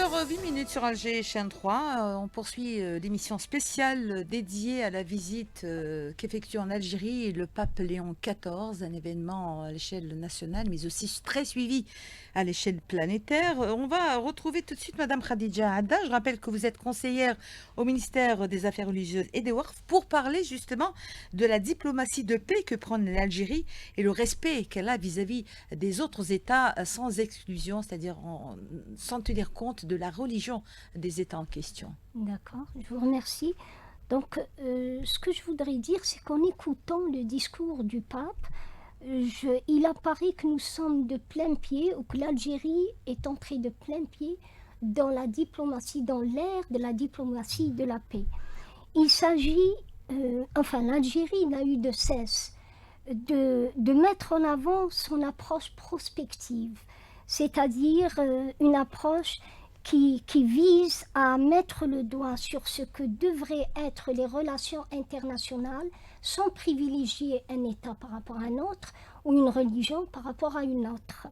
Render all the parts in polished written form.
8 minutes sur Alger, chaîne 3. On poursuit l'émission spéciale dédiée à la visite qu'effectue en Algérie le pape Léon XIV, un événement à l'échelle nationale, mais aussi très suivi à l'échelle planétaire. On va retrouver tout de suite Madame Khadija Hadda. Je rappelle que vous êtes conseillère au ministère des Affaires religieuses et des Waqf pour parler justement de la diplomatie de paix que prend l'Algérie et le respect qu'elle a vis-à-vis des autres États sans exclusion, c'est-à-dire sans tenir compte de la religion des États en question. D'accord, je vous remercie. Donc, ce que je voudrais dire, c'est qu'en écoutant le discours du pape, il apparaît que nous sommes de plein pied, ou que l'Algérie est entrée de plein pied dans la diplomatie, dans l'ère de la diplomatie de la paix. Il s'agit, l'Algérie n'a eu de cesse de mettre en avant son approche prospective, c'est-à-dire une approche qui vise à mettre le doigt sur ce que devraient être les relations internationales sans privilégier un État par rapport à un autre ou une religion par rapport à une autre.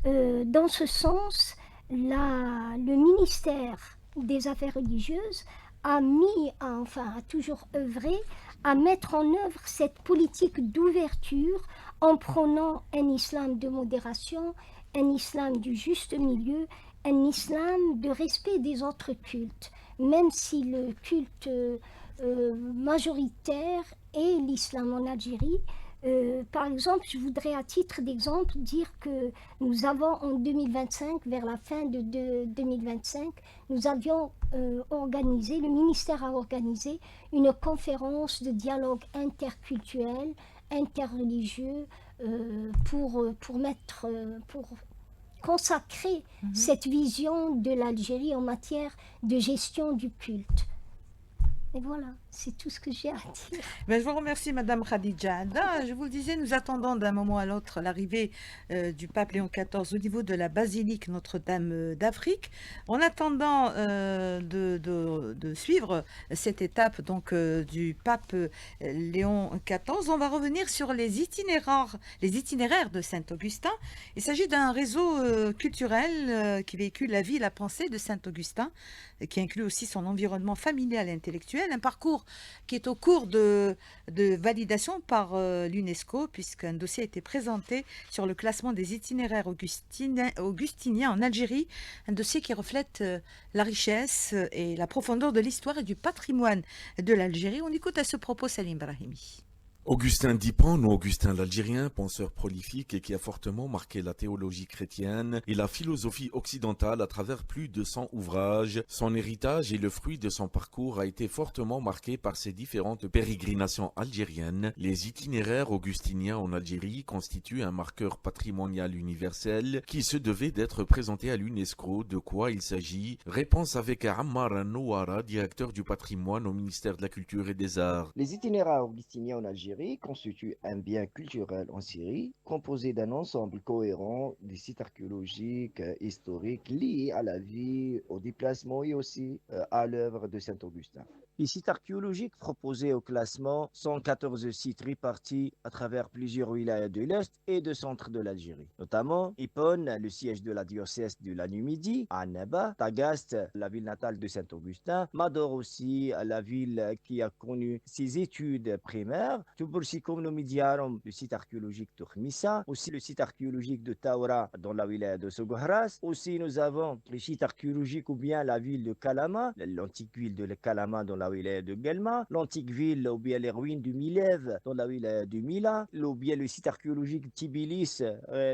Dans ce sens, le ministère des Affaires religieuses a toujours œuvré à mettre en œuvre cette politique d'ouverture en prônant un islam de modération, un islam du juste milieu, un islam de respect des autres cultes, même si le culte majoritaire est l'islam en Algérie. Par exemple, je voudrais à titre d'exemple dire que nous avons en 2025, vers la fin de 2025, nous avions organisé, le ministère a organisé une conférence de dialogue interculturel, interreligieux pour consacrer cette vision de l'Algérie en matière de gestion du culte. Et voilà, c'est tout ce que j'ai à dire. Ben, je vous remercie, Madame Khadija Hadda. Je vous le disais, nous attendons d'un moment à l'autre l'arrivée du pape Léon XIV au niveau de la basilique Notre-Dame d'Afrique. En attendant de suivre cette étape donc, du pape Léon XIV, on va revenir sur les itinéraires de Saint-Augustin. Il s'agit d'un réseau culturel qui véhicule la vie et la pensée de Saint-Augustin, qui inclut aussi son environnement familial et intellectuel, un parcours qui est au cours de validation par l'UNESCO, puisqu'un dossier a été présenté sur le classement des itinéraires augustiniens en Algérie, un dossier qui reflète la richesse et la profondeur de l'histoire et du patrimoine de l'Algérie. On écoute à ce propos Salim Brahimi. Augustin d'Hippone, ou Augustin l'Algérien, penseur prolifique et qui a fortement marqué la théologie chrétienne et la philosophie occidentale à travers plus de 100 ouvrages. Son héritage et le fruit de son parcours a été fortement marqué par ses différentes pérégrinations algériennes. Les itinéraires augustiniens en Algérie constituent un marqueur patrimonial universel qui se devait d'être présenté à l'UNESCO. De quoi il s'agit? Réponse avec Ammar Nouara, directeur du patrimoine au ministère de la Culture et des Arts. Les itinéraires augustiniens en Algérie constituent un bien culturel en Syrie, composé d'un ensemble cohérent des sites archéologiques, historiques liés à la vie, au déplacement et aussi à l'œuvre de Saint-Augustin. Les sites archéologiques proposés au classement sont 14 sites répartis à travers plusieurs wilayas de l'Est et de centre de l'Algérie, notamment Hippone, le siège de la diocèse de la Numidie, Annaba, Tagaste, la ville natale de Saint-Augustin, Mador aussi, la ville qui a connu ses études primaires, Tubursikum Nomidiarum, le site archéologique de Khmissa, aussi le site archéologique de Taoura dans la wilaya de Sogohras, aussi nous avons le site archéologique ou bien la ville de Kalama, l'antique ville de Kalama dans la wilaya de Guelma, l'antique ville ou bien les ruines du Milev dans la wilaya de Mila, ou bien le site archéologique Tibilis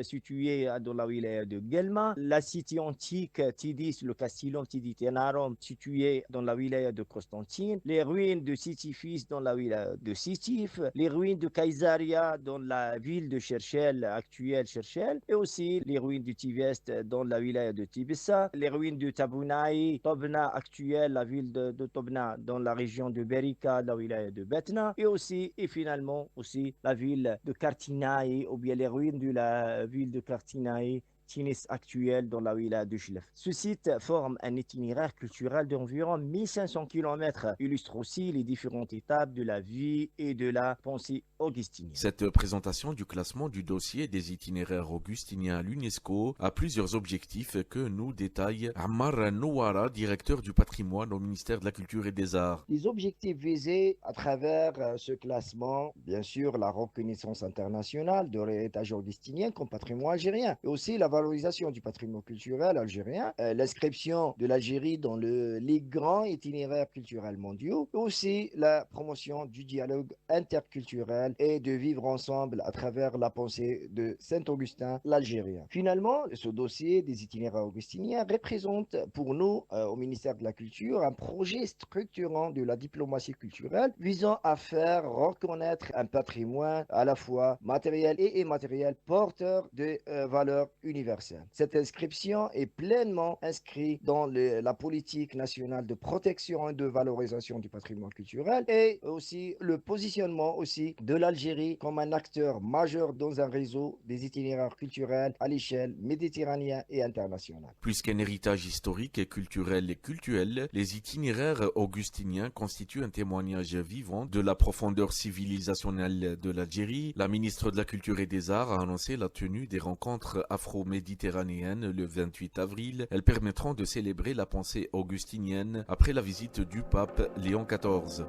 situé dans la wilaya de Guelma, la cité antique Tidis, le Castillon Tiditenarum situé dans la wilaya de Constantine, les ruines de Sisyphus dans la wilaya de Sisyphe, les ruines de Kaisaria dans la ville de Cherchel, actuelle Cherchel, et aussi les ruines de Tivest dans la wilaya de Tibissa, les ruines de Tabounaï, Tobna actuelle, la ville de Tobna dans la région de Berika, la wilaya de Betna, et aussi, et finalement, aussi la ville de Kartinaï, ou bien les ruines de la ville de Kartinaï, Tinis actuel dans la wilaya de Jlef. Ce site forme un itinéraire culturel d'environ 1500 km, illustre aussi les différentes étapes de la vie et de la pensée augustinienne. Cette présentation du classement du dossier des itinéraires augustiniens à l'UNESCO a plusieurs objectifs que nous détaille Ammar Nouara, directeur du patrimoine au ministère de la Culture et des Arts. Les objectifs visés à travers ce classement, bien sûr, la reconnaissance internationale de l'héritage augustinien comme patrimoine algérien, et aussi la valorisation du patrimoine culturel algérien, l'inscription de l'Algérie dans les grands itinéraires culturels mondiaux, et aussi la promotion du dialogue interculturel et de vivre ensemble à travers la pensée de Saint-Augustin l'Algérien. Finalement, ce dossier des itinéraires augustiniens représente pour nous, au ministère de la Culture, un projet structurant de la diplomatie culturelle visant à faire reconnaître un patrimoine à la fois matériel et immatériel porteur de valeurs universelles. Cette inscription est pleinement inscrite dans la politique nationale de protection et de valorisation du patrimoine culturel et aussi le positionnement aussi de l'Algérie comme un acteur majeur dans un réseau des itinéraires culturels à l'échelle méditerranéenne et internationale. Plus qu'un héritage historique et cultuel, les itinéraires augustiniens constituent un témoignage vivant de la profondeur civilisationnelle de l'Algérie. La ministre de la Culture et des Arts a annoncé la tenue des rencontres afro-méditerranéennes le 28 avril. Elles permettront de célébrer la pensée augustinienne après la visite du pape Léon XIV.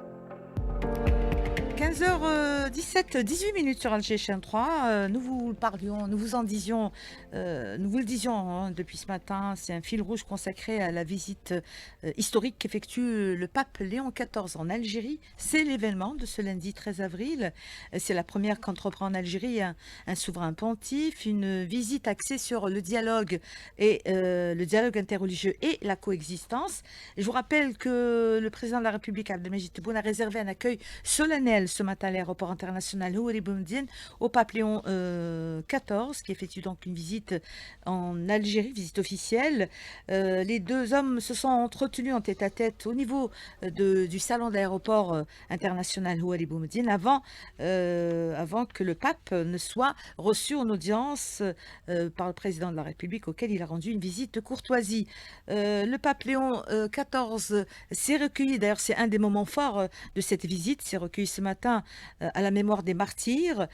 15h17, 18 minutes sur Alger Chaîne 3. Nous vous le disions depuis ce matin. C'est un fil rouge consacré à la visite historique qu'effectue le pape Léon XIV en Algérie. C'est l'événement de ce lundi 13 avril. C'est la première qu'entreprend en Algérie un souverain pontife. Une visite axée sur le dialogue interreligieux et la coexistence. Et je vous rappelle que le président de la République, Abdelmajid Tebboune, a réservé un accueil solennel ce matin à l'aéroport international Houari Boumediene au pape Léon XIV, qui effectue donc une visite en Algérie, visite officielle. Les deux hommes se sont entretenus en tête-à-tête au niveau du salon de l'aéroport international Houari Boumediene avant que le pape ne soit reçu en audience par le président de la République, auquel il a rendu une visite de courtoisie. Le pape Léon XIV s'est recueilli, d'ailleurs c'est un des moments forts de cette visite, s'est recueilli ce matin à la mémoire des martyrs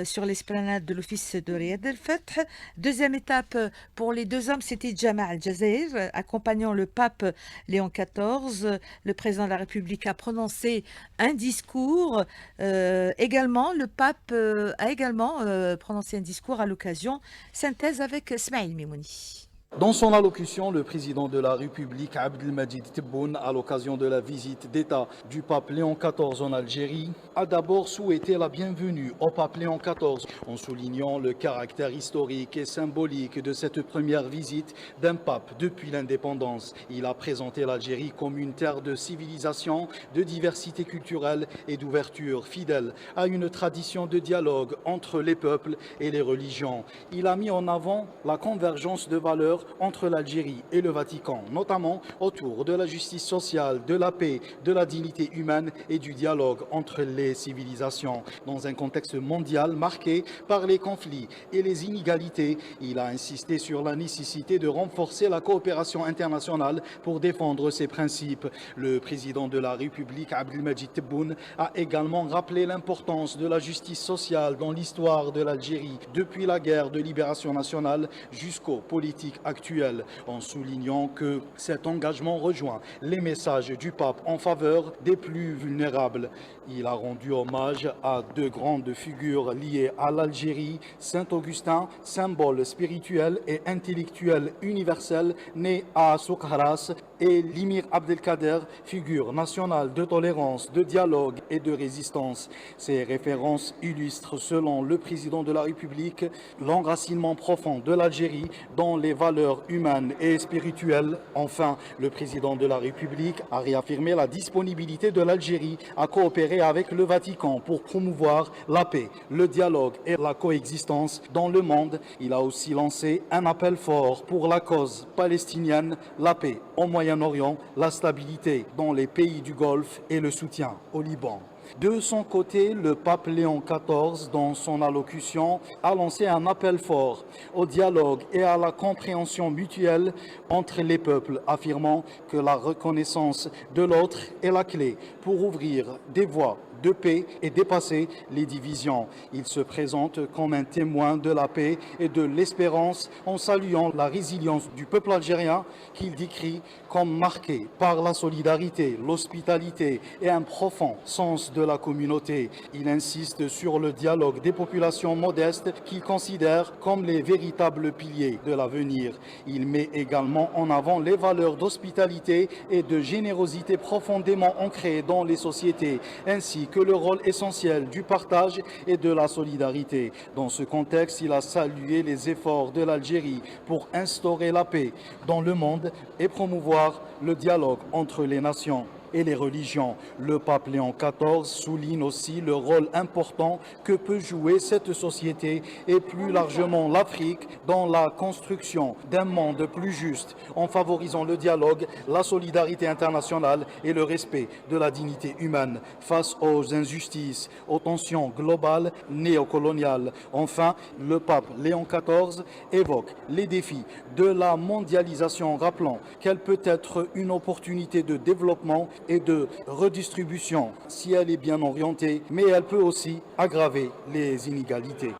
sur l'esplanade de l'office de Riyad el-Fath. Deuxième étape pour les deux hommes, c'était Jama al-Jazair, accompagnant le pape Léon XIV. Le président de la République a prononcé un discours. Le pape a également prononcé un discours à l'occasion. Synthèse avec Smaïl Mimouni. Dans son allocution, le président de la République, Abdelmajid Tebboune, à l'occasion de la visite d'État du pape Léon XIV en Algérie, a d'abord souhaité la bienvenue au pape Léon XIV, en soulignant le caractère historique et symbolique de cette première visite d'un pape depuis l'indépendance. Il a présenté l'Algérie comme une terre de civilisation, de diversité culturelle et d'ouverture fidèle à une tradition de dialogue entre les peuples et les religions. Il a mis en avant la convergence de valeurs entre l'Algérie et le Vatican, notamment autour de la justice sociale, de la paix, de la dignité humaine et du dialogue entre les civilisations. Dans un contexte mondial marqué par les conflits et les inégalités, il a insisté sur la nécessité de renforcer la coopération internationale pour défendre ces principes. Le président de la République, Abdelmajid Tebboune, a également rappelé l'importance de la justice sociale dans l'histoire de l'Algérie, depuis la guerre de libération nationale jusqu'aux politiques actuelle, en soulignant que cet engagement rejoint les messages du pape en faveur des plus vulnérables. Il a rendu hommage à deux grandes figures liées à l'Algérie, Saint-Augustin, symbole spirituel et intellectuel universel né à Soukharas, et l'Émir Abdelkader, figure nationale de tolérance, de dialogue et de résistance. Ces références illustrent, selon le président de la République, l'enracinement profond de l'Algérie dans les valeurs humaines et spirituelles. Enfin, le président de la République a réaffirmé la disponibilité de l'Algérie à coopérer avec le Vatican pour promouvoir la paix, le dialogue et la coexistence dans le monde. Il a aussi lancé un appel fort pour la cause palestinienne, la paix au Moyen-Orient, la stabilité dans les pays du Golfe et le soutien au Liban. De son côté, le pape Léon XIV, dans son allocution, a lancé un appel fort au dialogue et à la compréhension mutuelle entre les peuples, affirmant que la reconnaissance de l'autre est la clé pour ouvrir des voies de paix et dépasser les divisions. Il se présente comme un témoin de la paix et de l'espérance en saluant la résilience du peuple algérien qu'il décrit comme marqué par la solidarité, l'hospitalité et un profond sens de la communauté. Il insiste sur le dialogue des populations modestes qu'il considère comme les véritables piliers de l'avenir. Il met également en avant les valeurs d'hospitalité et de générosité profondément ancrées dans les sociétés, ainsi que le rôle essentiel du partage et de la solidarité. Dans ce contexte, il a salué les efforts de l'Algérie pour instaurer la paix dans le monde et promouvoir le dialogue entre les nations et les religions. Le pape Léon XIV souligne aussi le rôle important que peut jouer cette société et plus largement l'Afrique dans la construction d'un monde plus juste en favorisant le dialogue, la solidarité internationale et le respect de la dignité humaine face aux injustices, aux tensions globales néocoloniales. Enfin, le pape Léon XIV évoque les défis de la mondialisation, rappelant qu'elle peut être une opportunité de développement et de redistribution si elle est bien orientée, mais elle peut aussi aggraver les inégalités.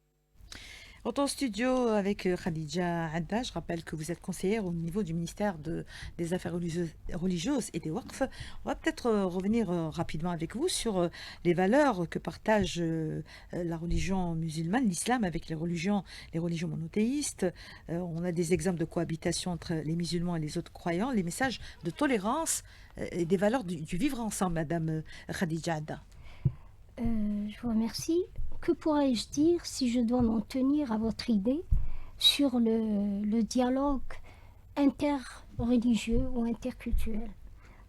On est en studio avec Khadija Adda. Je rappelle que vous êtes conseillère au niveau du ministère des Affaires religieuses et des Waqf. On va peut-être revenir rapidement avec vous sur les valeurs que partage la religion musulmane, l'islam, avec les religions monothéistes. On a des exemples de cohabitation entre les musulmans et les autres croyants, les messages de tolérance et des valeurs du vivre ensemble, Madame Khadija Adda. Je vous remercie. Que pourrais-je dire si je dois m'en tenir à votre idée sur le dialogue interreligieux ou interculturel?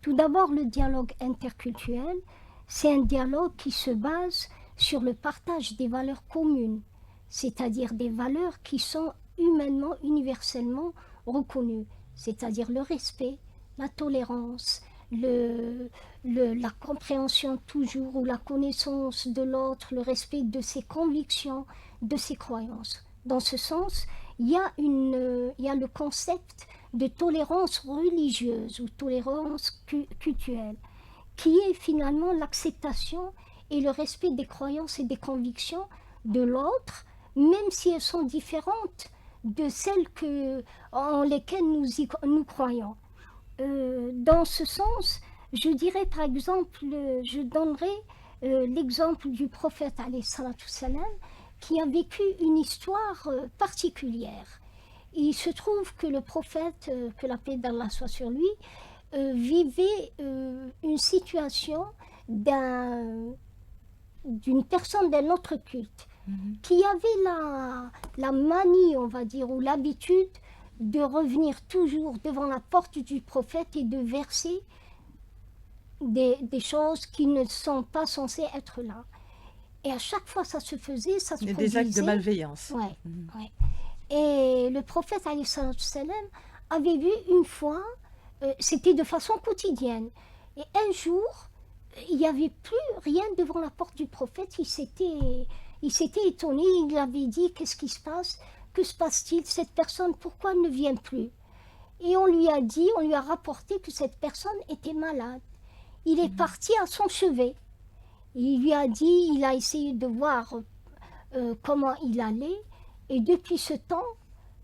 Tout d'abord, le dialogue interculturel, c'est un dialogue qui se base sur le partage des valeurs communes, c'est-à-dire des valeurs qui sont humainement, universellement reconnues, c'est-à-dire le respect, la tolérance, la compréhension toujours ou la connaissance de l'autre, le respect de ses convictions, de ses croyances. Dans ce sens, il y a le concept de tolérance religieuse ou tolérance culturelle, qui est finalement l'acceptation et le respect des croyances et des convictions de l'autre, même si elles sont différentes de celles en lesquelles nous croyons. Dans ce sens, je dirais par exemple, je donnerai l'exemple du prophète alayhi salatu wassalam, qui a vécu une histoire particulière. Il se trouve que le prophète, que la paix d'Allah soit sur lui, vivait une situation d'une personne d'un autre culte, qui avait la manie, on va dire, ou l'habitude de revenir toujours devant la porte du prophète et de verser des choses qui ne sont pas censées être là. Et à chaque fois ça se faisait, ça se produisait. Des actes de malveillance. Ouais, ouais. Et le prophète alayhi salatu wassalam avait vu une fois, c'était de façon quotidienne, et un jour, il n'y avait plus rien devant la porte du prophète, il s'était étonné, il avait dit: qu'est-ce qui se passe? Que se passe-t-il? Cette personne, pourquoi elle ne vient plus? Et on lui a rapporté que cette personne était malade. Il est parti à son chevet. Il lui a dit, il a essayé de voir comment il allait. Et depuis ce temps,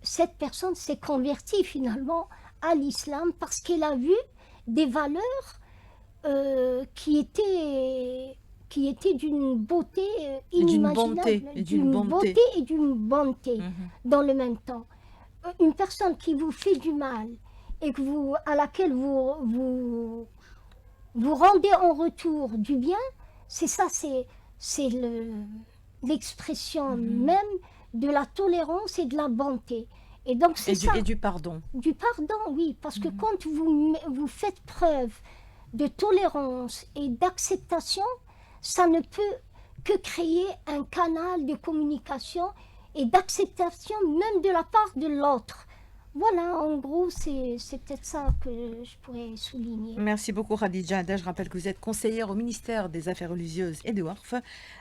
cette personne s'est convertie finalement à l'islam parce qu'elle a vu des valeurs qui étaient d'une beauté inimaginable, d'une beauté et d'une bonté dans le même temps. Une personne qui vous fait du mal et à laquelle vous rendez en retour du bien, c'est ça, c'est l'expression même de la tolérance et de la bonté. Et donc c'est ça. Et du pardon. Du pardon, oui, parce que quand vous faites preuve de tolérance et d'acceptation, ça ne peut que créer un canal de communication et d'acceptation même de la part de l'autre. Voilà, en gros, c'est peut-être ça que je pourrais souligner. Merci beaucoup Khadija Adda. Je rappelle que vous êtes conseillère au ministère des Affaires religieuses et des Waqf.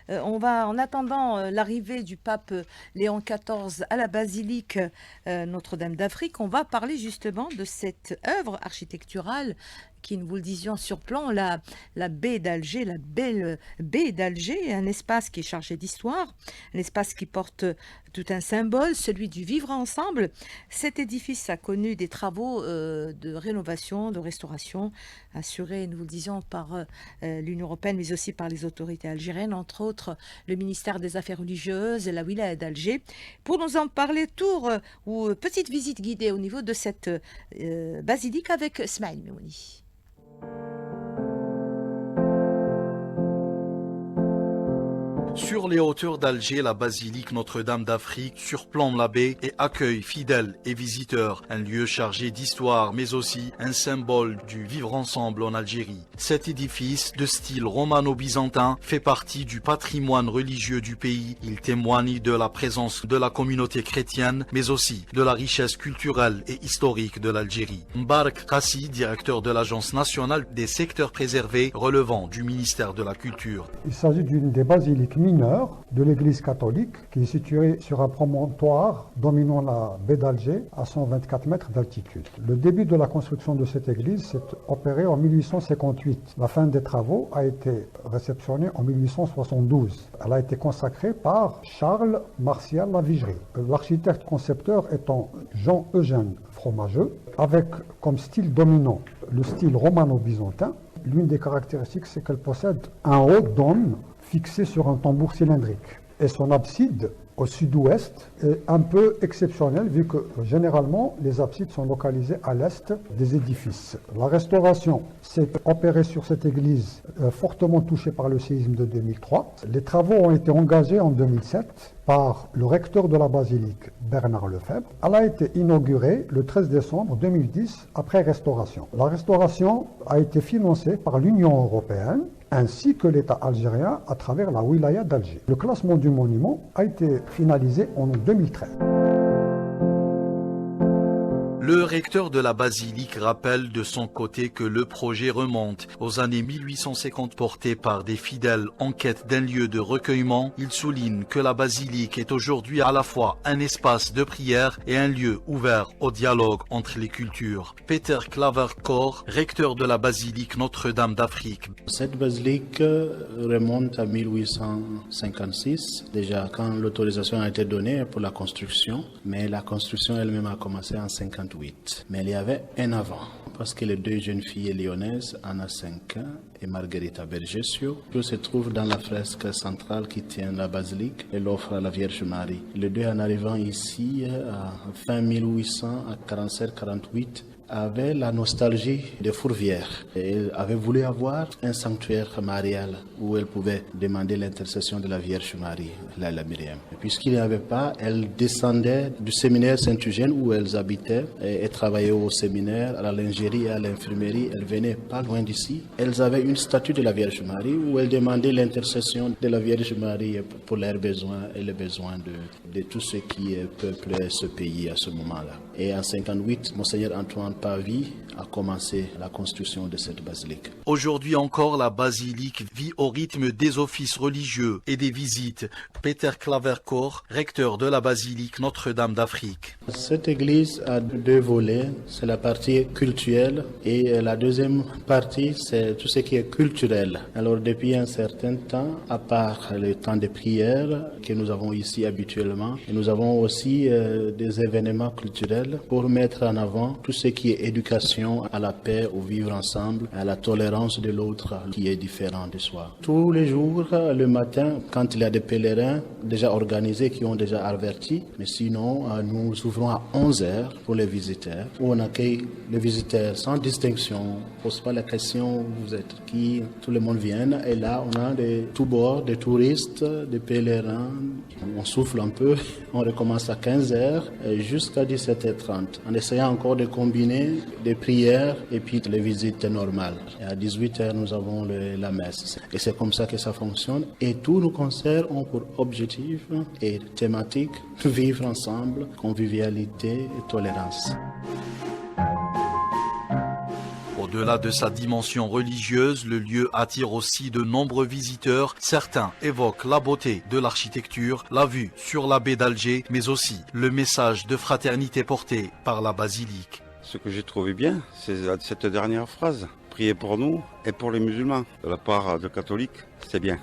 En attendant l'arrivée du pape Léon XIV à la basilique Notre-Dame d'Afrique, on va parler justement de cette œuvre architecturale qui, nous vous le disions, surplombe la baie d'Alger, la belle baie d'Alger, un espace qui est chargé d'histoire, un espace qui porte tout un symbole, celui du vivre ensemble. Cet édifice a connu des travaux de rénovation, de restauration, assurés, nous vous le disions, par l'Union européenne, mais aussi par les autorités algériennes, entre autres le ministère des Affaires religieuses et la wilaya d'Alger. Pour nous en parler, tour ou petite visite guidée au niveau de cette basilique avec Smaïl Memouni. Sur les hauteurs d'Alger, la basilique Notre-Dame d'Afrique surplombe la baie et accueille fidèles et visiteurs, un lieu chargé d'histoire mais aussi un symbole du vivre ensemble en Algérie. Cet édifice de style romano-byzantin fait partie du patrimoine religieux du pays. Il témoigne de la présence de la communauté chrétienne mais aussi de la richesse culturelle et historique de l'Algérie. Mbark Kassi, directeur de l'Agence nationale des secteurs préservés relevant du ministère de la Culture. Il s'agit d'une des basiliques mineure de l'église catholique qui est située sur un promontoire dominant la baie d'Alger à 124 mètres d'altitude. Le début de la construction de cette église s'est opéré en 1858. La fin des travaux a été réceptionnée en 1872. Elle a été consacrée par Charles Martial Lavigerie. L'architecte concepteur étant Jean-Eugène Fromageux, avec comme style dominant le style romano-byzantin. L'une des caractéristiques, c'est qu'elle possède un haut dôme fixé sur un tambour cylindrique. Et son abside, au sud-ouest, est un peu exceptionnelle vu que généralement les absides sont localisées à l'est des édifices. La restauration s'est opérée sur cette église fortement touchée par le séisme de 2003. Les travaux ont été engagés en 2007 par le recteur de la basilique, Bernard Lefebvre. Elle a été inaugurée le 13 décembre 2010 après restauration. La restauration a été financée par l'Union européenne ainsi que l'État algérien à travers la wilaya d'Alger. Le classement du monument a été finalisé en 2013. Le recteur de la basilique rappelle de son côté que le projet remonte aux années 1850 porté par des fidèles en quête d'un lieu de recueillement. Il souligne que la basilique est aujourd'hui à la fois un espace de prière et un lieu ouvert au dialogue entre les cultures. Peter Klaverkor, recteur de la basilique Notre-Dame d'Afrique. Cette basilique remonte à 1856, déjà quand l'autorisation a été donnée pour la construction, mais la construction elle-même a commencé en 1958. Mais il y avait un avant, parce que les deux jeunes filles lyonnaises, Anna Senkin et Margherita Bergesio, se trouvent dans la fresque centrale qui tient la basilique et l'offre à la Vierge Marie. Les deux, en arrivant ici, à fin 1800, à 47-48, avaient la nostalgie des Fourvières. Elle avait voulu avoir un sanctuaire marial où elle pouvait demander l'intercession de la Vierge Marie, la Myriam. Et puisqu'il n'y avait pas, elle descendait du séminaire Saint-Eugène où elles habitaient et travaillaient au séminaire, à la lingerie et à l'infirmerie. Elles venaient pas loin d'ici. Elles avaient une statue de la Vierge Marie où elles demandaient l'intercession de la Vierge Marie pour leurs besoins et les besoins de tous ceux qui peuplaient ce pays à ce moment-là. Et en 1958, Monseigneur Antoine Pavie a commencé la construction de cette basilique. Aujourd'hui encore, la basilique vit au rythme des offices religieux et des visites. Peter Klaverkor, recteur de la basilique Notre-Dame d'Afrique. Cette église a deux volets. C'est la partie cultuelle et la deuxième partie, c'est tout ce qui est culturel. Alors depuis un certain temps, à part le temps de prière que nous avons ici habituellement, nous avons aussi des événements culturels pour mettre en avant tout ce qui est éducation à la paix, au vivre ensemble, à la tolérance de l'autre qui est différent de soi. Tous les jours, le matin, quand il y a des pèlerins déjà organisés qui ont déjà averti, mais sinon, nous ouvrons à 11h pour les visiteurs, où on accueille les visiteurs sans distinction. On ne pose pas la question, vous êtes qui? Tout le monde vient. Et là, on a de tous bords, des touristes, des pèlerins. On souffle un peu, on recommence à 15h jusqu'à 17h30, en essayant encore de combiner des prières prières et puis les visites normales. Et à 18h, nous avons la messe. Et c'est comme ça que ça fonctionne. Et tous nos concerts ont pour objectif et thématique vivre ensemble, convivialité et tolérance. Au-delà de sa dimension religieuse, le lieu attire aussi de nombreux visiteurs. Certains évoquent la beauté de l'architecture, la vue sur la baie d'Alger, mais aussi le message de fraternité porté par la basilique. Ce que j'ai trouvé bien, c'est cette dernière phrase. Priez pour nous et pour les musulmans. De la part de catholiques, c'est bien.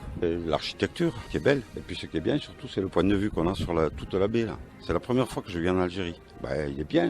L'architecture qui est belle. Et puis ce qui est bien surtout, c'est le point de vue qu'on a sur toute la baie là. C'est la première fois que je viens en Algérie. Il est bien,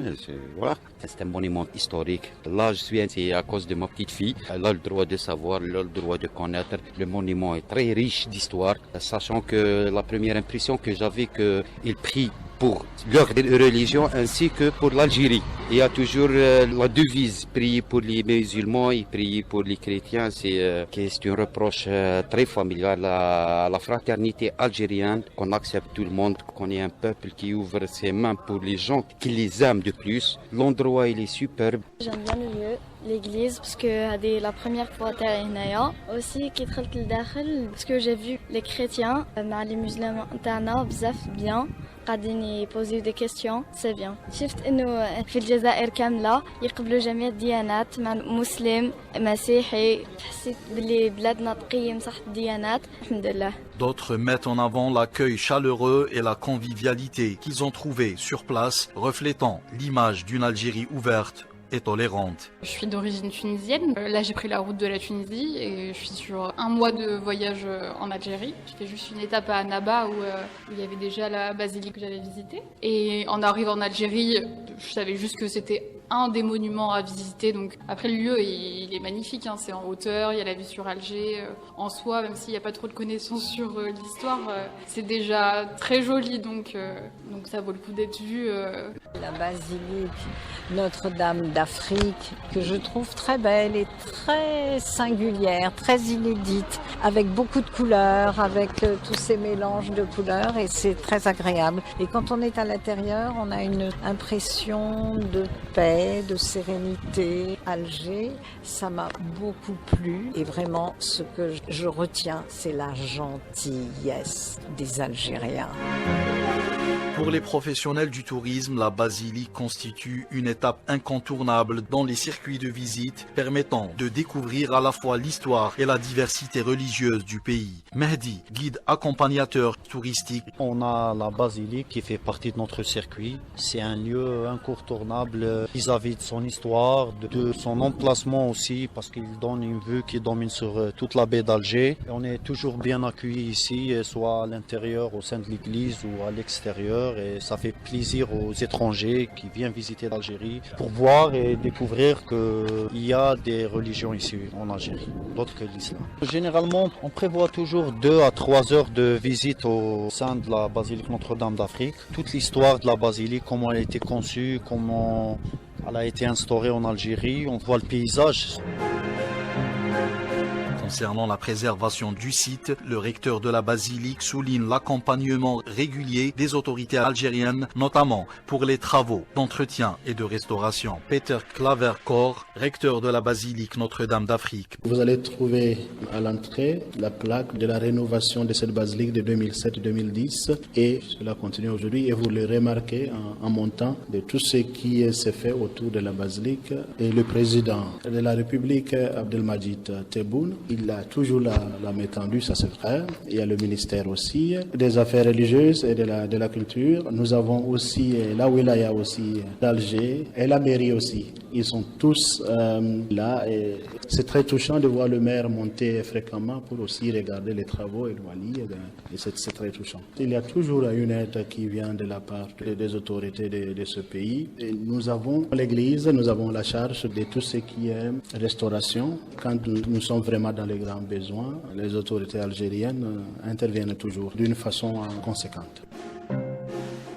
voilà. C'est un monument historique. Là, je suis c'est à cause de ma petite fille. Elle a le droit de savoir, elle a le droit de connaître. Le monument est très riche d'histoire, sachant que la première impression que j'avais qu'il prie pour leur religion ainsi que pour l'Algérie. Il y a toujours la devise, prier pour les musulmans et prier pour les chrétiens. C'est un reproche très familial à la fraternité algérienne, qu'on accepte tout le monde, qu'on est un peuple qui ouvre ses mains pour les gens qui les aiment de plus. L'endroit, il est superbe. J'aime bien le lieu, l'église, parce que c'est la première fois que je aussi qui parce que j'ai vu les chrétiens, les musulmans, bien. قاعدين يبوزيو دي كيستيون سي بيان شفت انه في الجزائر كامله يقبلوا جميع الديانات مع مسلم مسيحي حسيت باللي بلادنا تقيم صح الديانات الحمد لله. D'autres mettent en avant l'accueil chaleureux et la convivialité qu'ils ont trouvé sur place, reflétant l'image d'une Algérie ouverte et tolérante. Je suis d'origine tunisienne. Là, j'ai pris la route de la Tunisie et je suis sur un mois de voyage en Algérie. J'ai fait juste une étape à Annaba où il y avait déjà la basilique que j'allais visiter. Et en arrivant en Algérie, je savais juste que c'était un des monuments à visiter. Donc après, le lieu, il est magnifique. Hein. C'est en hauteur, il y a la vue sur Alger. En soi, même s'il n'y a pas trop de connaissances sur l'histoire, c'est déjà très joli. Donc ça vaut le coup d'être vu. La basilique Notre-Dame d'Afrique, que je trouve très belle et très singulière, très inédite, avec beaucoup de couleurs, avec tous ces mélanges de couleurs, et c'est très agréable. Et quand on est à l'intérieur, on a une impression de paix, de sérénité. Alger, ça m'a beaucoup plu, et vraiment ce que je retiens, c'est la gentillesse des Algériens. Pour les professionnels du tourisme, la basilique constitue une étape incontournable dans les circuits de visite permettant de découvrir à la fois l'histoire et la diversité religieuse du pays. Mehdi, guide accompagnateur touristique. On a la basilique qui fait partie de notre circuit. C'est un lieu incontournable vis-à-vis de son histoire, de son emplacement aussi, parce qu'il donne une vue qui domine sur toute la baie d'Alger. On est toujours bien accueillis ici, soit à l'intérieur, au sein de l'église ou à l'extérieur. Et ça fait plaisir aux étrangers qui viennent visiter l'Algérie pour voir et découvrir qu'il y a des religions ici en Algérie, d'autres que l'islam. Généralement, on prévoit toujours 2 à 3 heures de visite au sein de la basilique Notre-Dame d'Afrique. Toute l'histoire de la basilique, comment elle a été conçue, comment elle a été instaurée en Algérie, on voit le paysage. Concernant la préservation du site, le recteur de la basilique souligne l'accompagnement régulier des autorités algériennes, notamment pour les travaux d'entretien et de restauration. Peter Klaverkor, recteur de la basilique Notre-Dame d'Afrique. Vous allez trouver à l'entrée la plaque de la rénovation de cette basilique de 2007-2010 et cela continue aujourd'hui et vous le remarquez en montant de tout ce qui s'est fait autour de la basilique. Et le président de la République, Abdelmadjid Tebboune, il a toujours la main tendue, ça c'est vrai. Il y a le ministère aussi des Affaires religieuses et de la culture. Nous avons aussi la wilaya aussi d'Alger et la mairie aussi. Ils sont tous là et c'est très touchant de voir le maire monter fréquemment pour aussi regarder les travaux et le wali. Et c'est très touchant. Il y a toujours une aide qui vient de la part des autorités de ce pays. Et nous avons l'église, nous avons la charge de tout ce qui est restauration. Quand nous sommes vraiment dans les grands besoins, les autorités algériennes interviennent toujours d'une façon conséquente.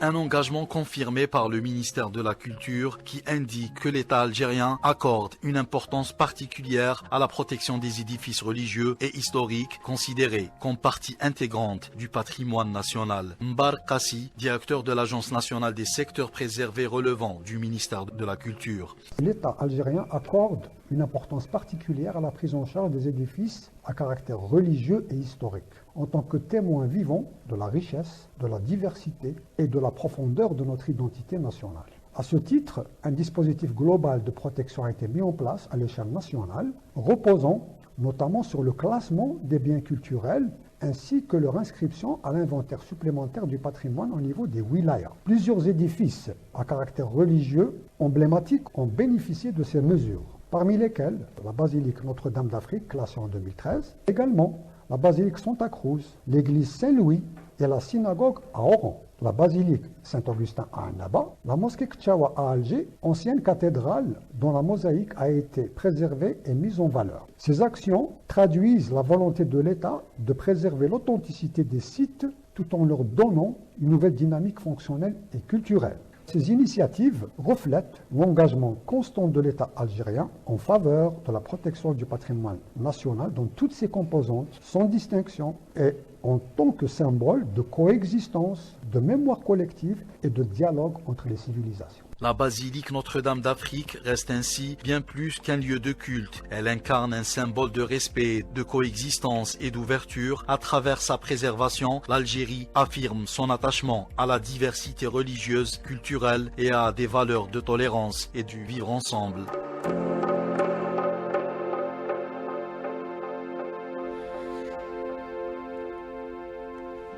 Un engagement confirmé par le ministère de la Culture qui indique que l'État algérien accorde une importance particulière à la protection des édifices religieux et historiques considérés comme partie intégrante du patrimoine national. Mbar Kassi, directeur de l'Agence nationale des secteurs préservés relevant du ministère de la Culture. L'État algérien accorde une importance particulière à la prise en charge des édifices à caractère religieux et historique, en tant que témoin vivant de la richesse, de la diversité et de la profondeur de notre identité nationale. À ce titre, un dispositif global de protection a été mis en place à l'échelle nationale, reposant notamment sur le classement des biens culturels ainsi que leur inscription à l'inventaire supplémentaire du patrimoine au niveau des wilayas. Plusieurs édifices à caractère religieux emblématiques ont bénéficié de ces mesures, parmi lesquels la basilique Notre-Dame d'Afrique, classée en 2013, également la basilique Santa Cruz, l'église Saint-Louis et la synagogue à Oran, la basilique Saint-Augustin à Annaba, la mosquée Kchawa à Alger, ancienne cathédrale dont la mosaïque a été préservée et mise en valeur. Ces actions traduisent la volonté de l'État de préserver l'authenticité des sites tout en leur donnant une nouvelle dynamique fonctionnelle et culturelle. Ces initiatives reflètent l'engagement constant de l'État algérien en faveur de la protection du patrimoine national dans toutes ses composantes, sans distinction, et en tant que symbole de coexistence, de mémoire collective et de dialogue entre les civilisations. La basilique Notre-Dame d'Afrique reste ainsi bien plus qu'un lieu de culte. Elle incarne un symbole de respect, de coexistence et d'ouverture. À travers sa préservation, l'Algérie affirme son attachement à la diversité religieuse, culturelle et à des valeurs de tolérance et du vivre ensemble.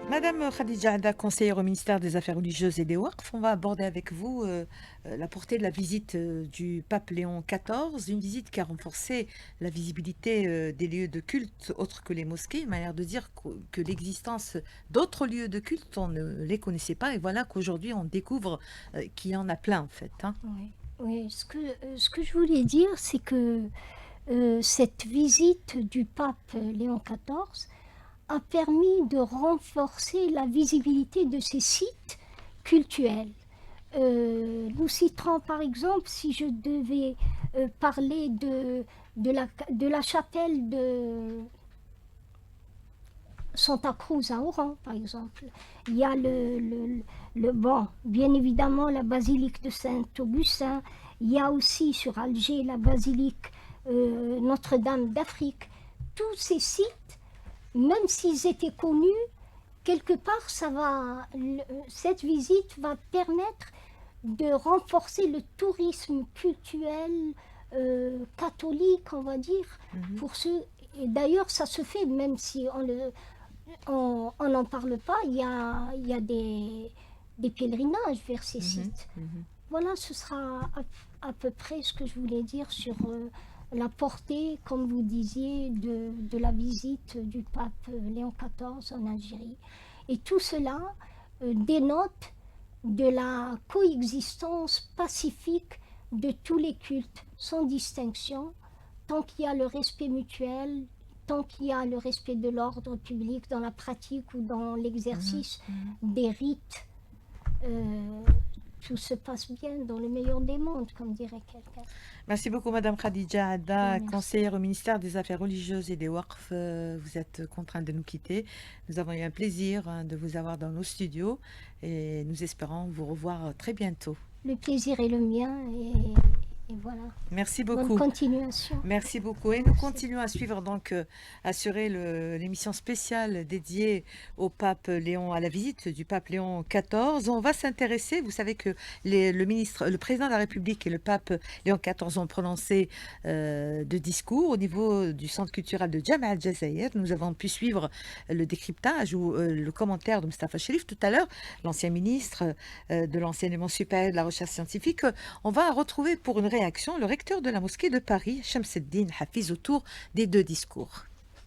Madame Khadija Hadda, conseillère au ministère des Affaires religieuses et des Waqf, on va aborder avec vous la portée de la visite du pape Léon XIV, une visite qui a renforcé la visibilité des lieux de culte autres que les mosquées, une manière de dire que l'existence d'autres lieux de culte, on ne les connaissait pas, et voilà qu'aujourd'hui on découvre qu'il y en a plein en fait. Hein. Oui. Ce que je voulais dire, c'est que cette visite du pape Léon XIV a permis de renforcer la visibilité de ces sites cultuels. Nous citerons par exemple, si je devais parler de la chapelle de Santa Cruz à Oran, par exemple. Il y a bien évidemment la basilique de Saint-Augustin. Il y a aussi sur Alger la basilique Notre-Dame d'Afrique. Tous ces sites, même s'ils étaient connus, quelque part, cette visite va permettre de renforcer le tourisme culturel catholique, on va dire, pour ceux. Et d'ailleurs, ça se fait, même si on n'en parle pas, il y a des pèlerinages vers ces sites. Voilà, ce sera à peu près ce que je voulais dire sur la portée, comme vous disiez, de la visite du pape Léon XIV en Algérie. Et tout cela dénote de la coexistence pacifique de tous les cultes, sans distinction, tant qu'il y a le respect mutuel, tant qu'il y a le respect de l'ordre public dans la pratique ou dans l'exercice des rites. Tout se passe bien dans le meilleur des mondes, comme dirait quelqu'un. Merci beaucoup, Madame Khadija Hadda, conseillère au ministère des Affaires religieuses et des Waqf. Vous êtes contrainte de nous quitter. Nous avons eu un plaisir de vous avoir dans nos studios et nous espérons vous revoir très bientôt. Le plaisir est le mien et voilà. Merci beaucoup. Bonne continuation. Merci beaucoup. Et nous continuons à suivre, donc, assurer l'émission spéciale dédiée au pape Léon, à la visite du pape Léon XIV. On va s'intéresser, vous savez que le président de la République et le pape Léon XIV ont prononcé de discours au niveau du centre culturel de Jama al-Jazaïr. Nous avons pu suivre le décryptage ou le commentaire de Mustafa Cherif tout à l'heure, l'ancien ministre de l'enseignement supérieur et de la recherche scientifique. On va retrouver pour une réaction le recteur de la mosquée de Paris, Shamseddin Hafiz, autour des deux discours.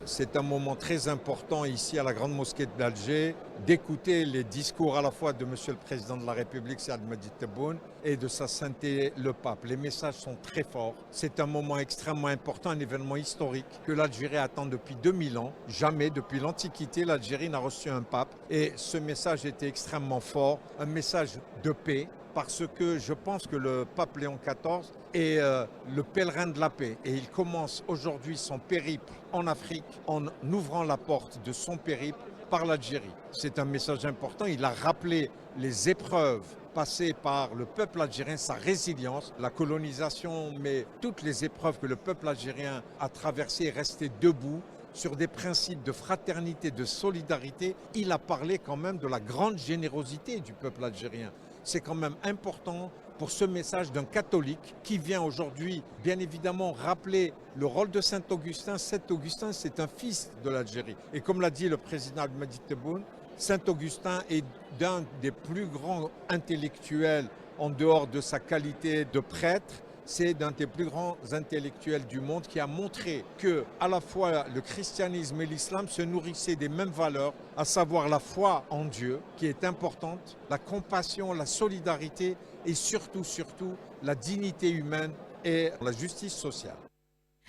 C'est un moment très important ici à la Grande Mosquée d'Alger d'écouter les discours à la fois de Monsieur le Président de la République, Saad Majid Tebboune, et de sa sainteté le pape. Les messages sont très forts. C'est un moment extrêmement important, un événement historique que l'Algérie attend depuis 2000 ans. Jamais, depuis l'Antiquité, l'Algérie n'a reçu un pape. Et ce message était extrêmement fort, un message de paix, parce que je pense que le pape Léon XIV est le pèlerin de la paix. Et il commence aujourd'hui son périple en Afrique en ouvrant la porte de son périple par l'Algérie. C'est un message important. Il a rappelé les épreuves passées par le peuple algérien, sa résilience, la colonisation, mais toutes les épreuves que le peuple algérien a traversées et resté debout sur des principes de fraternité, de solidarité. Il a parlé quand même de la grande générosité du peuple algérien. C'est quand même important pour ce message d'un catholique qui vient aujourd'hui, bien évidemment, rappeler le rôle de Saint-Augustin. Saint-Augustin, c'est un fils de l'Algérie. Et comme l'a dit le président Abdelmadjid Tebboune, Saint-Augustin est d'un des plus grands intellectuels en dehors de sa qualité de prêtre. C'est d'un des plus grands intellectuels du monde qui a montré que à la fois le christianisme et l'islam se nourrissaient des mêmes valeurs, à savoir la foi en Dieu, qui est importante, la compassion, la solidarité et surtout la dignité humaine et la justice sociale.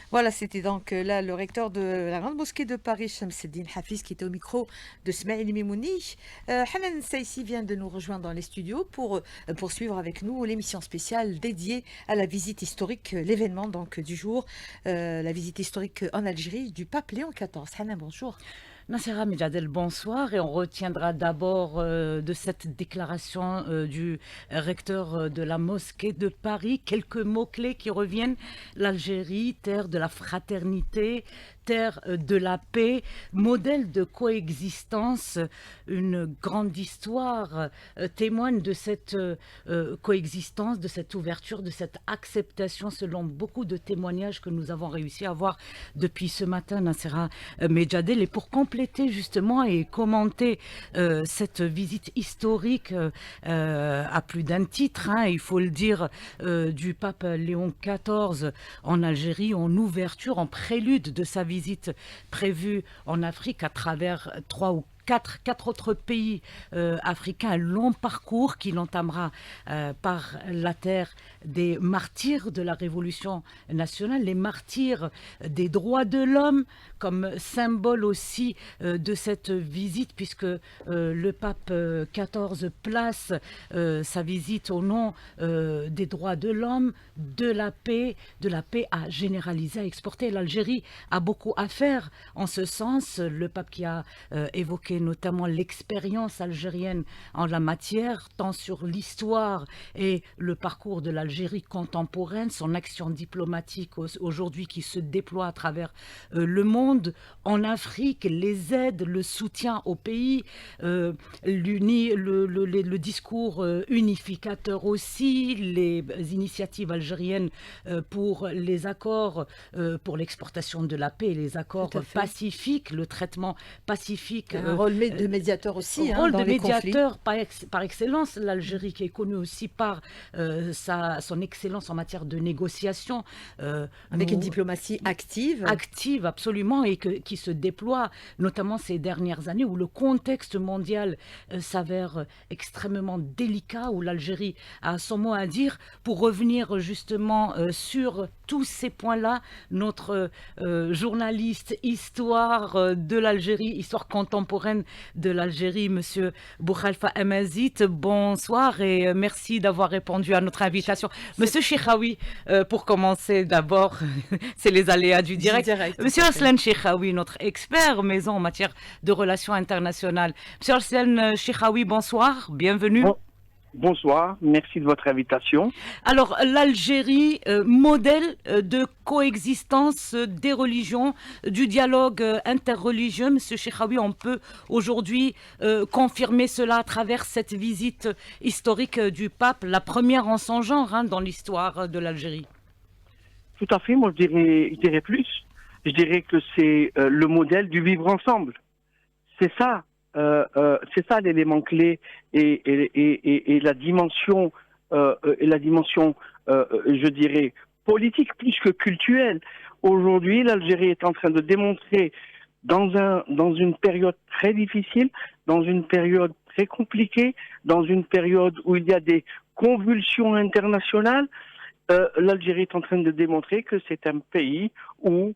Voilà, c'était donc là le recteur de la Grande Mosquée de Paris, Shamseddine Hafiz, qui était au micro de Smaïl Mimouni. Hanan Saïsi vient de nous rejoindre dans les studios pour poursuivre avec nous l'émission spéciale dédiée à la visite historique, l'événement donc du jour, la visite historique en Algérie du pape Léon XIV. Hanan, bonjour. Nassera Mejadel, bonsoir. Et on retiendra d'abord de cette déclaration du recteur de la mosquée de Paris quelques mots-clés qui reviennent. L'Algérie, terre de la fraternité, terre de la paix, modèle de coexistence. Une grande histoire témoigne de cette coexistence, de cette ouverture, de cette acceptation selon beaucoup de témoignages que nous avons réussi à avoir depuis ce matin, Nassera Mejadel. Et pour compléter justement et commenter cette visite historique à plus d'un titre, hein, il faut le dire, du pape Léon XIV en Algérie, en ouverture, en prélude de sa visite prévue en Afrique à travers 3 ou 4 autres pays africains, un long parcours qu'il entamera par la terre des martyrs de la Révolution nationale, les martyrs des droits de l'homme, comme symbole aussi de cette visite, puisque le pape XIV place sa visite au nom des droits de l'homme, de la paix à généraliser, à exporter. L'Algérie a beaucoup à faire en ce sens. Le pape qui a évoqué notamment l'expérience algérienne en la matière, tant sur l'histoire et le parcours de l'Algérie contemporaine, son action diplomatique aujourd'hui qui se déploie à travers le monde, en Afrique, les aides, le soutien au pays, le discours unificateur aussi, les initiatives algériennes pour les accords pour l'exportation de la paix, les accords pacifiques, le traitement pacifique. Un rôle de médiateur aussi, rôle dans de les médiateur par excellence. L'Algérie qui est connue aussi par son excellence en matière de négociation. Avec une diplomatie active. Active, absolument, et qui se déploie, notamment ces dernières années où le contexte mondial s'avère extrêmement délicat, où l'Algérie a son mot à dire. Pour revenir justement sur tous ces points-là, notre journaliste histoire de l'Algérie, histoire contemporaine de l'Algérie, Monsieur Boukhalifa Amazit, bonsoir et merci d'avoir répondu à notre invitation. Monsieur Cheikhaoui, pour commencer d'abord, c'est les aléas du direct. Monsieur Aslan Cheikhaoui, notre expert maison en matière de relations internationales. Monsieur Aslan Cheikhaoui, bonsoir, bienvenue. Bonsoir, merci de votre invitation. Alors, l'Algérie, modèle de coexistence des religions, du dialogue interreligieux. Monsieur Cheikhaoui, on peut aujourd'hui confirmer cela à travers cette visite historique du pape, la première en son genre dans l'histoire de l'Algérie. Tout à fait, moi je dirais plus. Je dirais que c'est le modèle du vivre ensemble. C'est ça l'élément clé et la dimension, je dirais, politique plus que culturelle. Aujourd'hui, l'Algérie est en train de démontrer dans une période très difficile, dans une période très compliquée, dans une période où il y a des convulsions internationales. L'Algérie est en train de démontrer que c'est un pays où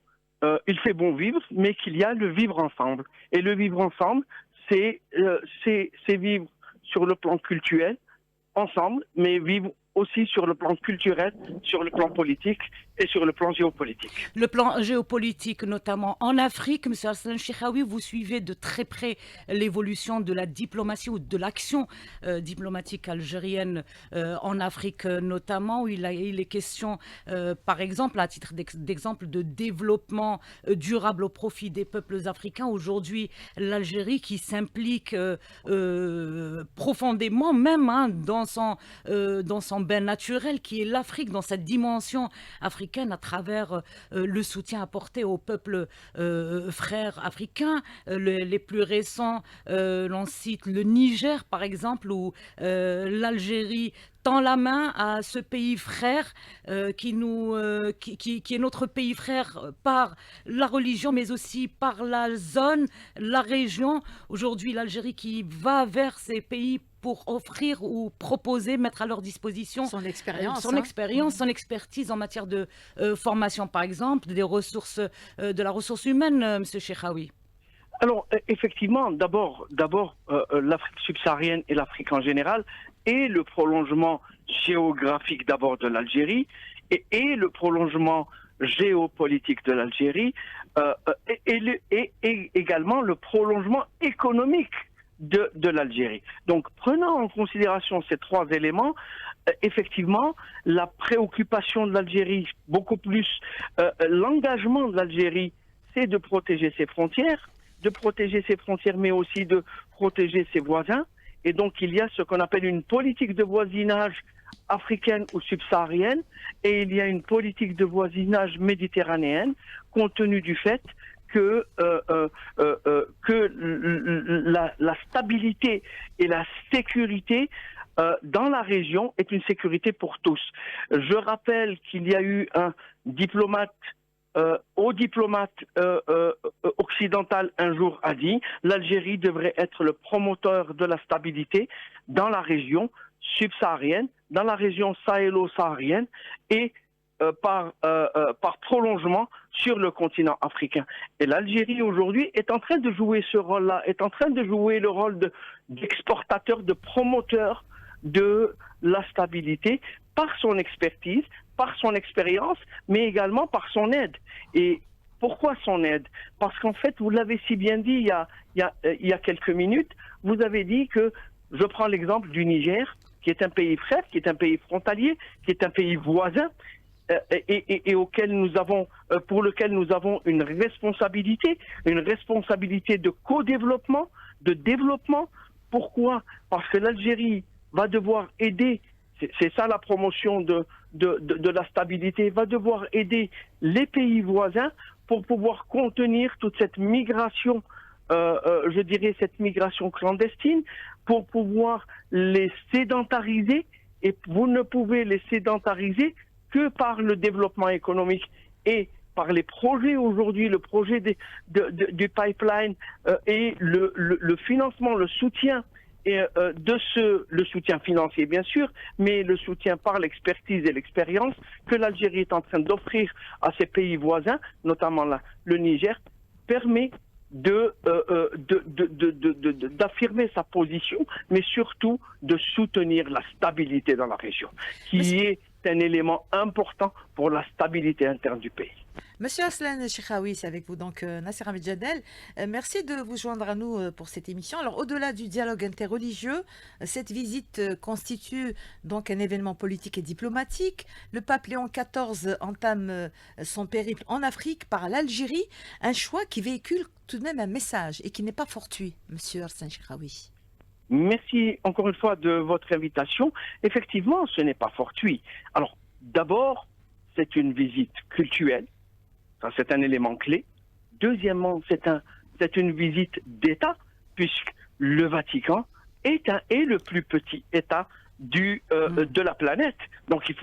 il fait bon vivre, mais qu'il y a le vivre ensemble. Et le vivre ensemble, c'est vivre sur le plan culturel, ensemble, mais vivre aussi sur le plan culturel, sur le plan politique et sur le plan géopolitique. Le plan géopolitique, notamment en Afrique, M. Arslan Cheikhaoui, vous suivez de très près l'évolution de la diplomatie ou de l'action diplomatique algérienne en Afrique notamment, où il est question, par exemple, à titre d'exemple, de développement durable au profit des peuples africains. Aujourd'hui, l'Algérie qui s'implique profondément, même dans son bain naturel, qui est l'Afrique, dans cette dimension africaine, à travers le soutien apporté aux peuples frères africains. Les plus récents, l'on cite le Niger, par exemple, où l'Algérie tend la main à ce pays frère qui est notre pays frère par la religion, mais aussi par la zone, la région. Aujourd'hui, l'Algérie qui va vers ces pays pour offrir ou proposer, mettre à leur disposition son expérience, son expertise en matière de formation, par exemple, des ressources, de la ressource humaine, M. Cheikhaoui. Alors, effectivement, d'abord, l'Afrique subsaharienne et l'Afrique en général est le prolongement géographique d'abord de l'Algérie et le prolongement géopolitique de l'Algérie et également le prolongement économique de l'Algérie. Donc, prenant en considération ces trois éléments, effectivement, la préoccupation de l'Algérie, beaucoup plus l'engagement de l'Algérie, c'est de protéger ses frontières, mais aussi de protéger ses voisins. Et donc, il y a ce qu'on appelle une politique de voisinage africaine ou subsaharienne, et il y a une politique de voisinage méditerranéenne, compte tenu du fait que la stabilité et la sécurité dans la région est une sécurité pour tous. Je rappelle qu'il y a eu un diplomate occidental un jour a dit l'Algérie devrait être le promoteur de la stabilité dans la région subsaharienne, dans la région sahélo-saharienne et par prolongement sur le continent africain. Et l'Algérie aujourd'hui est en train de jouer ce rôle-là, est en train de jouer le rôle d'exportateur, de promoteur de la stabilité par son expertise, par son expérience, mais également par son aide. Et pourquoi son aide? Parce qu'en fait, vous l'avez si bien dit il y a quelques minutes, vous avez dit que, je prends l'exemple du Niger, qui est un pays frère, qui est un pays frontalier, qui est un pays voisin, et pour lequel nous avons une responsabilité de co-développement, de développement. Pourquoi? Parce que l'Algérie va devoir aider, c'est ça la promotion de la stabilité, va devoir aider les pays voisins pour pouvoir contenir toute cette migration, je dirais cette migration clandestine, pour pouvoir les sédentariser, et vous ne pouvez les sédentariser que par le développement économique et par les projets aujourd'hui, le projet du pipeline et le financement, le soutien, le soutien financier bien sûr, mais le soutien par l'expertise et l'expérience que l'Algérie est en train d'offrir à ses pays voisins, notamment le Niger, permet d'affirmer sa position, mais surtout de soutenir la stabilité dans la région, qui est un élément important pour la stabilité interne du pays. Monsieur Arslan Cheikhaoui, c'est avec vous donc Nasser Hamid Jadel. Merci de vous joindre à nous pour cette émission. Alors au-delà du dialogue interreligieux, cette visite constitue donc un événement politique et diplomatique. Le pape Léon XIV entame son périple en Afrique par l'Algérie, un choix qui véhicule tout de même un message et qui n'est pas fortuit, Monsieur Arslan Cheikhaoui. Merci encore une fois de votre invitation. Effectivement, ce n'est pas fortuit. Alors, d'abord, c'est une visite cultuelle. Ça, c'est un élément clé. Deuxièmement, c'est une visite d'État, puisque le Vatican est le plus petit État de la planète. Donc, il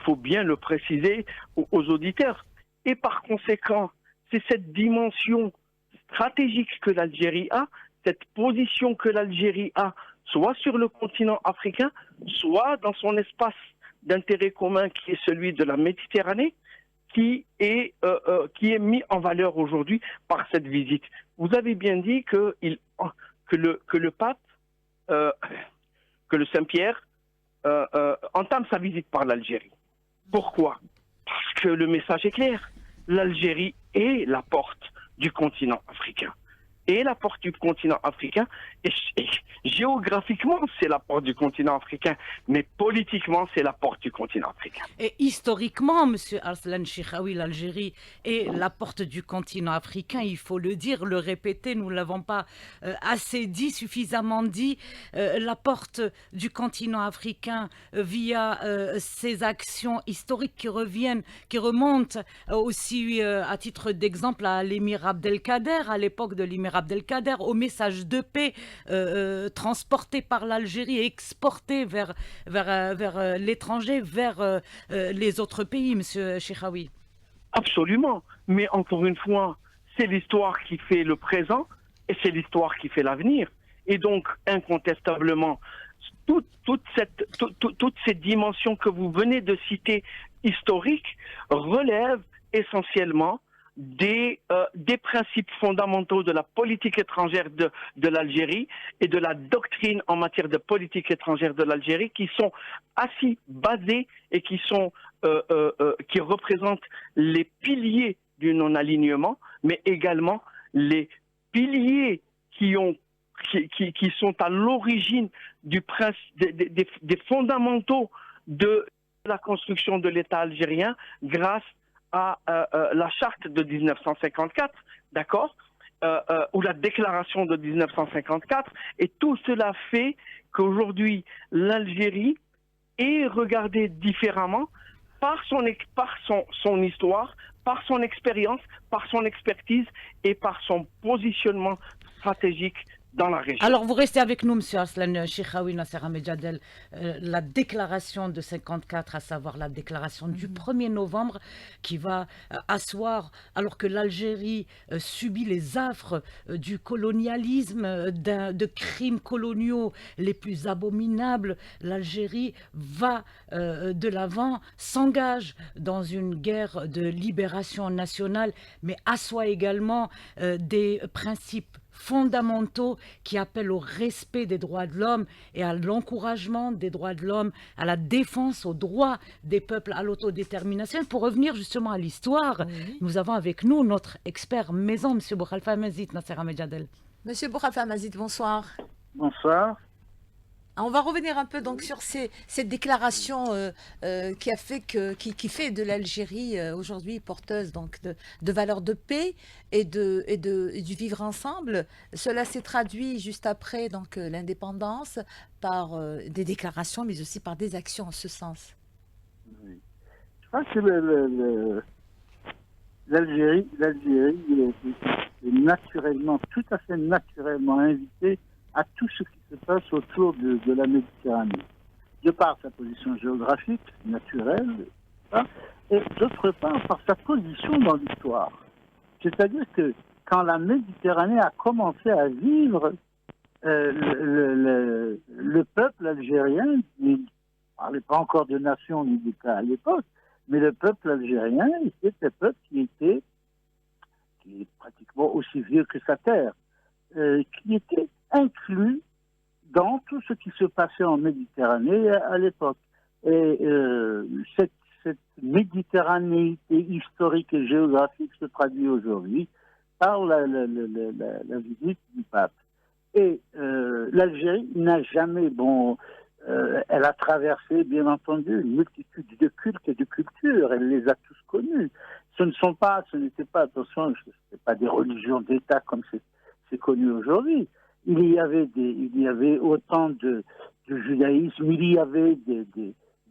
faut bien le préciser aux auditeurs. Et par conséquent, c'est cette dimension stratégique que l'Algérie a, cette position que l'Algérie a, soit sur le continent africain, soit dans son espace d'intérêt commun qui est celui de la Méditerranée, qui est mis en valeur aujourd'hui par cette visite. Vous avez bien dit que le pape, que le Saint-Pierre entame sa visite par l'Algérie. Pourquoi? Parce que le message est clair. L'Algérie est la porte du continent africain. Et la porte du continent africain, et géographiquement, c'est la porte du continent africain, mais politiquement, c'est la porte du continent africain. Et historiquement, Monsieur Arslan Chekhaoui, l'Algérie est la porte du continent africain, il faut le dire, le répéter, nous ne l'avons pas assez dit, suffisamment dit. La porte du continent africain via ces actions historiques qui remontent aussi à titre d'exemple à l'émir Abdelkader, à l'époque de l'émir Abdelkader, au message de paix transporté par l'Algérie et exporté vers l'étranger, vers les autres pays, Monsieur Chekhaoui. Absolument. Mais encore une fois, c'est l'histoire qui fait le présent et c'est l'histoire qui fait l'avenir. Et donc, incontestablement, toute cette dimension que vous venez de citer, historique, relève essentiellement des principes fondamentaux de la politique étrangère de l'Algérie et de la doctrine en matière de politique étrangère de l'Algérie qui sont assis, basés et qui représentent les piliers du non-alignement, mais également les piliers qui sont à l'origine des fondamentaux de la construction de l'État algérien grâce à la charte de 1954, d'accord, ou la déclaration de 1954, et tout cela fait qu'aujourd'hui l'Algérie est regardée différemment par son histoire, par son expérience, par son expertise et par son positionnement stratégique dans la région. Alors vous restez avec nous, Monsieur Arslan Chekhaoui, Nasser Ahmed Jadel, la déclaration de 54, à savoir la déclaration du 1er novembre, qui va asseoir, alors que l'Algérie subit les affres du colonialisme, de crimes coloniaux les plus abominables, l'Algérie va de l'avant, s'engage dans une guerre de libération nationale, mais assoit également des principes fondamentaux qui appellent au respect des droits de l'homme et à l'encouragement des droits de l'homme, à la défense aux droits des peuples à l'autodétermination. Pour revenir justement à l'histoire, nous avons avec nous notre expert maison, M. Boukhalifa Mazid, Nasser Ahmed Jadel. Monsieur Boukhalifa Mazid, bonsoir. Bonsoir. On va revenir un peu donc sur cette déclaration qui fait de l'Algérie aujourd'hui porteuse donc de valeurs de paix et du vivre ensemble. Cela s'est traduit juste après donc l'indépendance par des déclarations, mais aussi par des actions en ce sens. Oui. Je pense que l'Algérie est naturellement, tout à fait naturellement invitée à tout ce qui se passe autour de la Méditerranée, de par sa position géographique, naturelle, et d'autre part par sa position dans l'histoire. C'est-à-dire que quand la Méditerranée a commencé à vivre, le peuple algérien, il ne parlait pas encore de nation ni d'État à l'époque, mais le peuple algérien était un peuple qui est pratiquement aussi vieux que sa terre, qui était inclus dans tout ce qui se passait en Méditerranée à l'époque. Et cette méditerranéité historique et géographique se traduit aujourd'hui par la visite du pape. Et l'Algérie n'a jamais, elle a traversé, bien entendu, une multitude de cultes et de cultures, elle les a tous connus. Ce n'était pas, attention, ce n'était pas des religions d'État comme c'est connu aujourd'hui. Il y avait autant de judaïsme, il y avait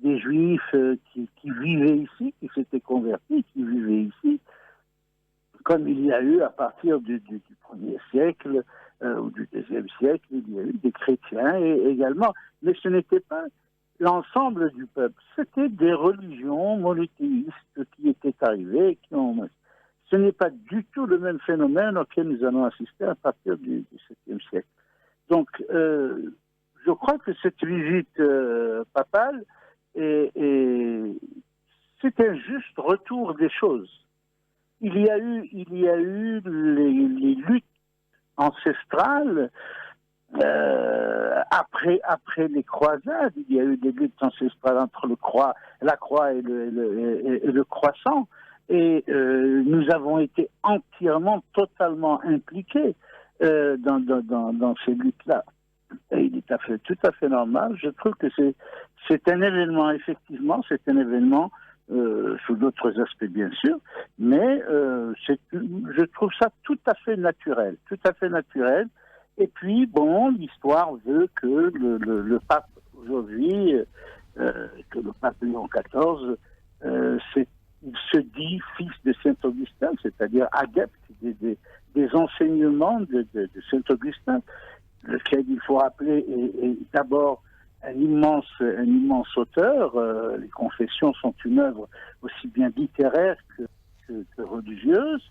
des juifs qui vivaient ici, qui s'étaient convertis, qui vivaient ici, comme il y a eu à partir du 1er siècle ou du 2e siècle, il y a eu des chrétiens également. Mais ce n'était pas l'ensemble du peuple, c'était des religions monothéistes qui étaient arrivées, Ce n'est pas du tout le même phénomène auquel nous allons assister à partir du XVIIe siècle. Donc, je crois que cette visite papale c'est un juste retour des choses. Il y a eu les luttes ancestrales après les croisades. Il y a eu des luttes ancestrales entre la croix et le croissant. Et nous avons été entièrement, totalement impliqués dans ces luttes-là. Et il est tout à fait normal. Je trouve que c'est un événement, effectivement, c'est un événement sous d'autres aspects, bien sûr, mais je trouve ça tout à fait naturel, Et puis, bon, l'histoire veut que le pape, aujourd'hui, que le pape Léon XIV, il se dit fils de Saint-Augustin, c'est-à-dire adepte des enseignements de Saint-Augustin, lequel, il faut rappeler, est d'abord un immense auteur. Les Confessions sont une œuvre aussi bien littéraire que religieuse.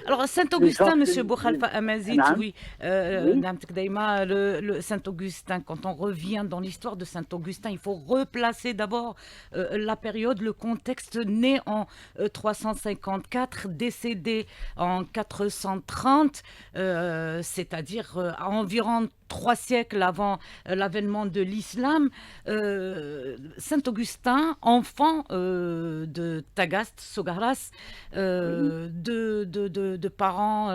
Alors, Saint-Augustin, M. Boukhalifa Amazit, oui, le Saint-Augustin, quand on revient dans l'histoire de Saint-Augustin, il faut replacer d'abord la période, le contexte, né en 354, décédé en 430, c'est-à-dire environ 3 siècles avant l'avènement de l'islam. Saint-Augustin, enfant de Tagaste, Sogaras, de parents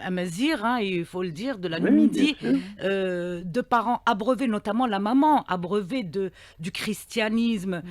amazirs, il faut le dire, de la Numidie, de parents abreuvés, notamment la maman, abreuvée du christianisme,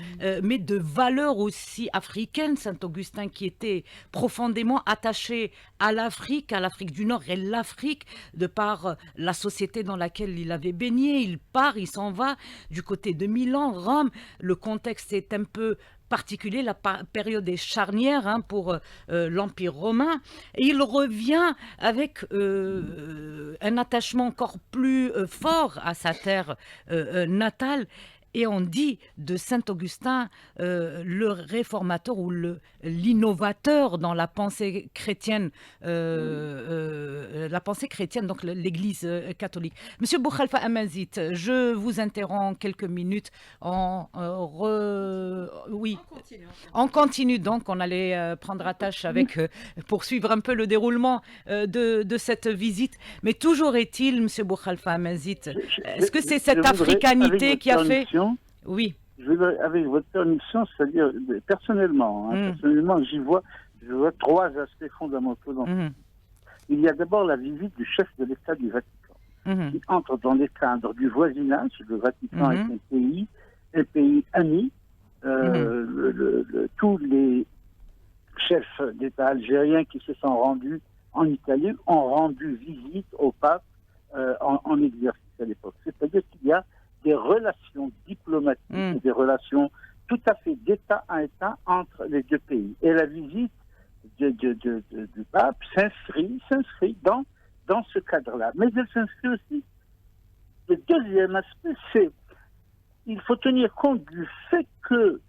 mais de valeurs aussi africaines. Saint-Augustin qui était profondément attaché à l'Afrique du Nord et l'Afrique, de par la société dans laquelle il avait baigné. Il part, il s'en va du côté de Milan, Rome. Le contexte est un peu particulier, la période est charnière pour l'Empire romain, et il revient avec un attachement encore plus fort à sa terre natale. Et on dit de Saint-Augustin le réformateur ou l'innovateur dans la pensée chrétienne, donc l'Église catholique. Monsieur Boukhalifa Amazit, je vous interromps quelques minutes. On continue donc, on allait prendre attache avec, poursuivre un peu le déroulement de cette visite. Mais toujours est-il, Monsieur Boukhalifa Amazit, est-ce que c'est cette africanité qui a fait... Oui. Avec votre permission, c'est-à-dire personnellement, j'y vois 3 aspects fondamentaux dans Il y a d'abord la visite du chef de l'État du Vatican, qui entre dans les cadres du voisinage. Le Vatican est un pays ami. Tous les chefs d'État algériens qui se sont rendus en Italie ont rendu visite au pape en exercice à l'époque. C'est-à-dire qu'il y a des relations diplomatiques, des relations tout à fait d'État à État entre les deux pays. Et la visite du pape s'inscrit dans ce cadre-là. Mais elle s'inscrit aussi. Le deuxième aspect, c'est il faut tenir compte du fait que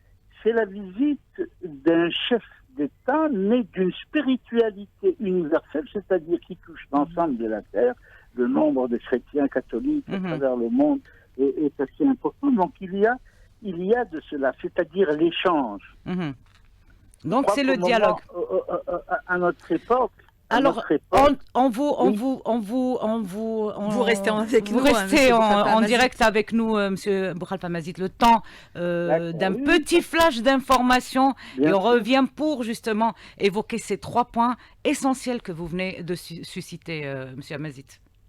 c'est la visite d'un chef d'État, mais d'une spiritualité universelle, c'est-à-dire qui touche l'ensemble de la terre. Le nombre de chrétiens catholiques à travers le monde est assez important. Donc il y a de cela, c'est-à-dire l'échange. Donc c'est le dialogue. À notre époque. Alors, vous restez avec nous. Vous restez en direct avec nous, Monsieur Boukhalifa Amazit, le temps d'un petit flash d'information. Et on revient pour justement évoquer ces 3 points essentiels que vous venez de susciter, Monsieur Amazit.